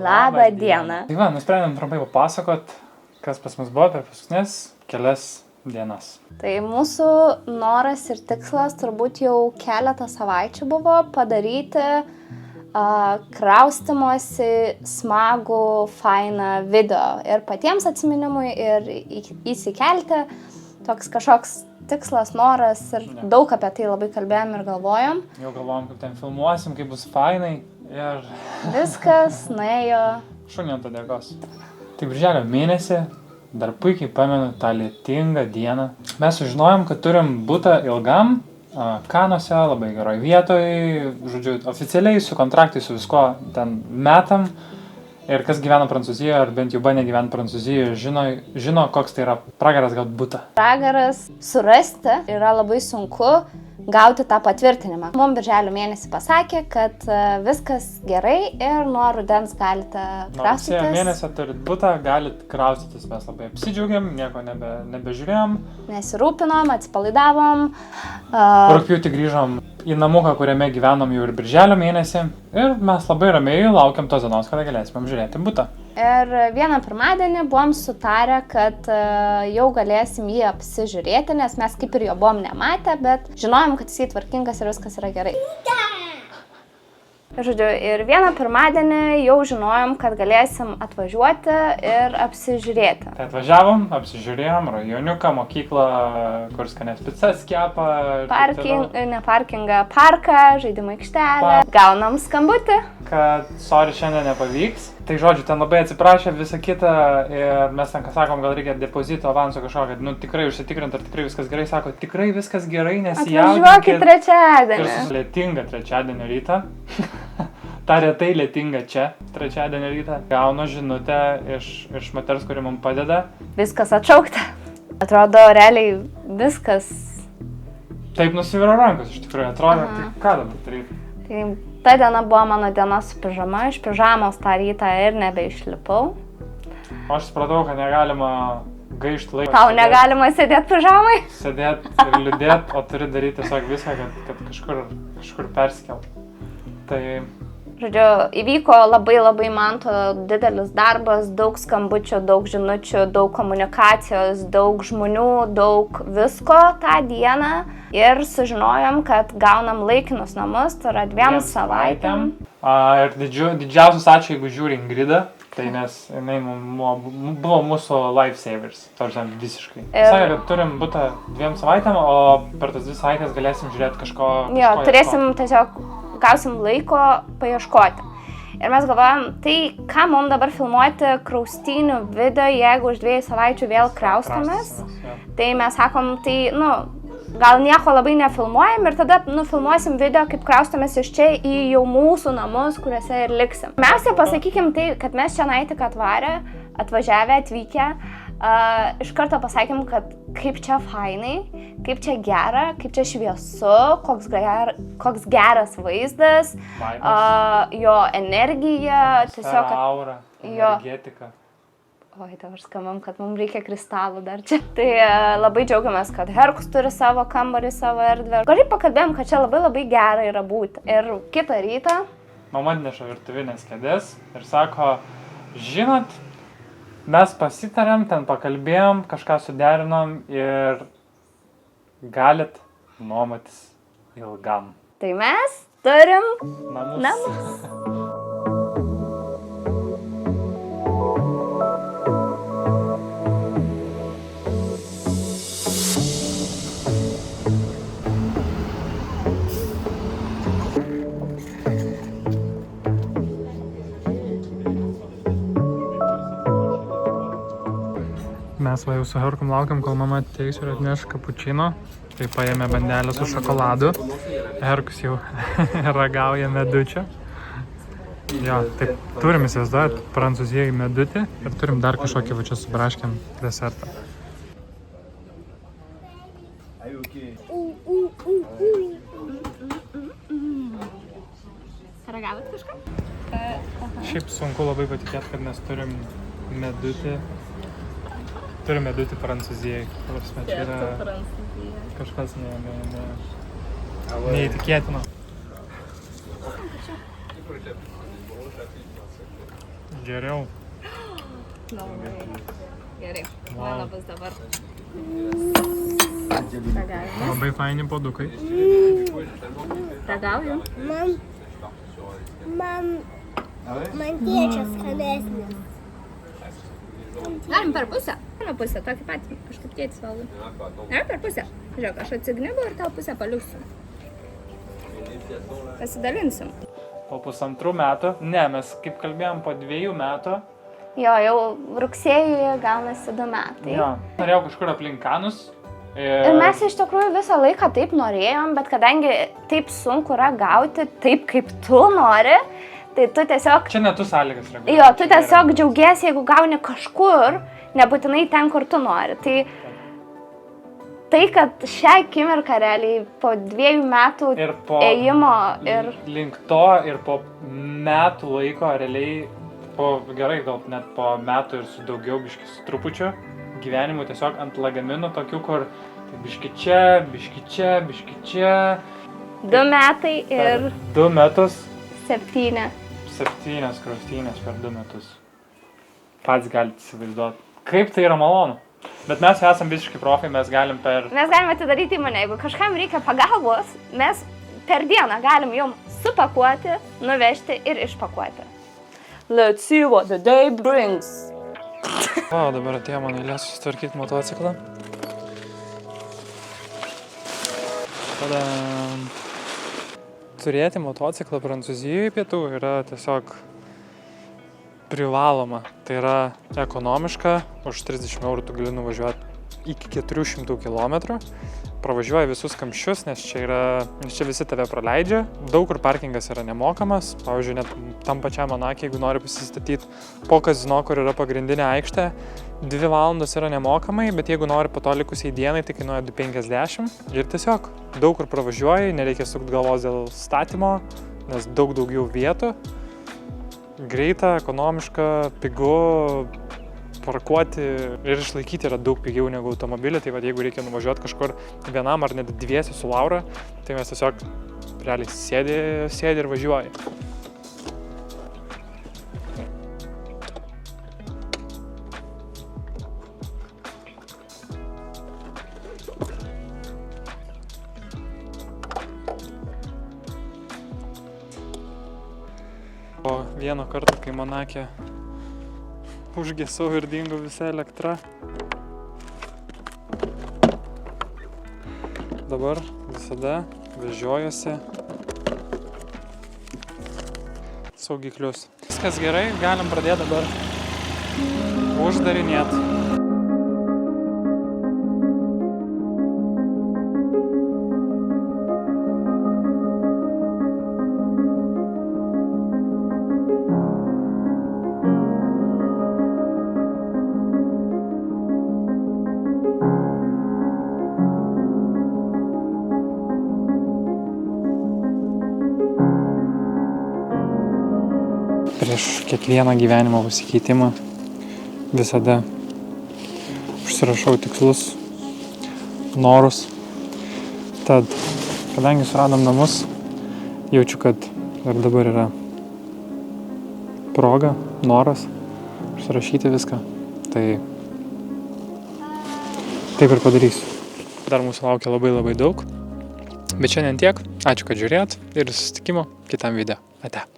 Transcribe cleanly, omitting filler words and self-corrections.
Labą dieną. Tai va, nusprendėm trumpai papasakot, kas pas mus buvo per paskutinės kelias dienas. Tai mūsų noras ir tikslas turbūt jau keletą savaičių buvo padaryti kraustymosi smagų, fainą video ir patiems atsiminimui ir įsikelti. Toks kažkoks tikslas, noras ir daug apie tai labai kalbėjom ir galvojom. Jau galvojom, kaip ten filmuosim, kaip bus fainai ir... Viskas nuėjo. Šunį ant dėkos. Tai birželio mėnesį, dar puikiai pamenu tą lietingą dieną. Mes sužinojom, kad turim butą ilgam, Kanuose, labai geroj vietoj, žodžiu, oficialiai su kontraktai, su visko ten metam. Ir kas gyvena Prancūzijoje, ar bent jau bandė gyventi Prancūzijoje, žino, koks tai yra pragaras gauti butą. Pragaras surasti yra labai sunku gauti tą patvirtinimą. Mums birželio mėnesį pasakė, kad viskas gerai ir nuo rudens galite kraustytis. Nuo rugsėjo mėnesio turit butą, galit kraustytis. Mes labai apsidžiaugiam, nieko nebežiūrėjom. Nesirūpinom, atsipalaidavom. Rugpjūtį grįžom į namuką, kuriame gyvenom jau ir birželio mėnesį. Ir mes labai ramiai laukiam tos dienos, kada galėsim apžiūrėti butą. Ir vieną pirmadienį buvom sutarę, kad jau galėsim jį apsižiūrėti, nes mes kaip ir jo buvom nematę, bet žinojom, kad jis tvarkingas ir viskas yra gerai. Žodžiu, ir vieną pirmadienį jau žinojom, kad galėsim atvažiuoti ir apsižiūrėti. Tai atvažiavom, apsižiūrėjom, rajoniuką, mokyklą, kur skanės picas kepa. Ne parkingą, parką, žaidimų aikštelę. Gaunam skambutį. Kad sorry, šiandien nepavyks. Tai žodžiu, ten labai atsiprašė visą kitą ir mes ten, ką sakom, gal reikia depozito avanso kažkokio, kad tikrai užsitikrint, ar tikrai viskas gerai. Sako, tikrai viskas gerai, nesijaudinkit. Atvažiuokit trečiadienį. Ir lietingą trečiadienio rytą. Ta retai lietinga čia, trečiadienio rytą. Gaunu žinutę iš moters, kuri mums padeda. Viskas atšaukta. Atrodo, realiai viskas. Taip nusiviro rankos, iš tikrųjų. Atrodo, tai ką dabar daryti? Tai ta diena buvo mano diena su pižama. Iš pižamos tą rytą ir nebeišlipau. Aš supratau, kad negalima gaišti laiką. Tau negalima sėdėti pižamai? Sėdėti ir liūdėti, o turi daryti tiesiog viską, kad kažkur perskelt. Tai... Žodžiu, įvyko labai manto didelis darbas, daug skambučių, daug žinučių, daug komunikacijos, daug žmonių, daug visko tą dieną. Ir sužinojom, kad gaunam laikinus namus, tai yra 2 savaitėm. Ir didžiausias ačiū, jeigu žiūri Ingrida, tai nes jinai buvo mūsų lifesavers, tarsi visiškai. Sakė, kad turim butą 2 savaitėm, o per tas 2 savaitės galėsim žiūrėti kažko. Jo, turėsim tiesiog, gausim laiko paieškoti. Ir mes galvojam, tai ką mums dabar filmuoti kraustynių video, jeigu už 2 savaičių vėl kraustomės. Tai mes sakom, tai, gal nieko labai nefilmuojam ir tada filmuosim video, kaip kraustomės iš čia į jau mūsų namus, kuriuose ir liksim. Pirmiausia, pasakykim tai, kad mes čia tik atvykę, iš karto pasakėm, kad kaip čia fainai, kaip čia gera, kaip čia šviesu, koks geras vaizdas, jo energija, tiesiog... Aura, energetika. Oi, dabar skambam, kad mums reikia kristalų dar čia. Tai labai džiaugiamės, kad Herkus turi savo kambarį, savo erdvę. Kažkaip pakalbėjom, kad čia labai gera yra būti. Ir kitą rytą... Mama atneša virtuvinės kėdės ir sako, žinot, mes pasitarėm, ten pakalbėjom, kažką suderinom ir galit nuomotis ilgam. Tai mes turim namus. Mes va jau su Herkum laukiam, kol mama ateis ir atneš kapučino. Tai paėmė bandelę su šokoladu. Herkus jau ragauja medučio. Jo, taip, turim įsivaizduoti Prancūzijoje medutį ir turim dar kažkokį va čia su braškėm desertą. Ragavot kažką? Šiaip sunku labai patikėti, kad mes turim medutį. Turim medutį Prancūzijai. Čia yra kažkas neįtikėtino. Geriau. Gerai, Wow. mano bus dabar. Ragavimas. Labai faini puodukai. Ragauju. Man tėčias skanesnis. Galim per pusę. Mano pusę, tokį patį, kažkaip tėtis valgo. Galim per pusę. Žiūrėk, aš atsignibu ir tau pusę paliuksiu. Pasidalinsim. Po 1,5 metų, ne, mes kaip kalbėjom po 2 metų. Jo, jau rugsėjį gaunasi 2 metai. Jo, norėjau kažkur aplink Kanus. Ir mes iš tikrųjų visą laiką taip norėjom, bet kadangi taip sunku yra gauti taip, kaip tu nori, tai tu tiesiog... Čia ne tu sąlygas reguliuoji. Jo, tu tiesiog džiaugiesi, jeigu gauni kažkur, nebūtinai ten, kur tu nori. Tai kad šią akimirką realiai po 2 metų Ir po ėjimo ir... link to ir po metų laiko realiai, gerai, gal net po metų ir su daugiau biški su trupučiu gyvenimu tiesiog ant lagaminų tokių, kur biški čia. 2 metai ir 2 metus. 7. 7 kraustynės per 2 metus. Pats galite įsivaizduoti. Kaip tai yra malonu. Bet mes esam visiškai profai, mes galim Mes galime atidaryti įmonę, jeigu kažkam reikia pagalbos, mes per dieną galim jum supakuoti, nuvežti ir išpakuoti. Let's see what the day brings. O, dabar atėjo mano eilė susitvarkyti motociklą. Turėti motociklą Prancūzijoje pietų yra tiesiog privaloma. Tai yra ekonomiška, už 30 eurų tu gali nuvažiuoti iki 400 km. Pravažiuoji visus kamščius, nes čia visi tave praleidžia. Daug kur parkingas yra nemokamas. Pavyzdžiui, net tam pačiam Monake, jeigu nori pasistatyti po kazino, kur yra pagrindinė aikštė, 2 valandos yra nemokamai, bet jeigu nori po to likusiai dienai, tai kainuoja 2,50. Ir tiesiog daug kur pravažiuoji, nereikia sukti galvos dėl statymo, nes daug daugiau vietų. Greita, ekonomiška, pigu, parkuoti ir išlaikyti yra daug pigiau negu automobilį. Tai jeigu reikia nuvažiuoti kažkur vienam ar net 2 su Laura, tai mes tiesiog realiai sėdi ir važiuoji. Po vieno karto, kai Monake užgesau ir dingo visa elektra. Dabar visada vežiojuosi saugiklius. Viskas gerai, galim pradėti dabar uždarinėti. Prieš kiekvieną gyvenimo pasikeitimą visada užsirašau tikslus, norus. Tad, kadangi suradom namus, jaučiu, kad ir dabar yra proga, noras užsirašyti viską. Tai taip ir padarysiu. Dar mūsų laukia labai daug. Bet šiandien tiek. Ačiū, kad žiūrėjot ir susitikimo kitam video. Ate.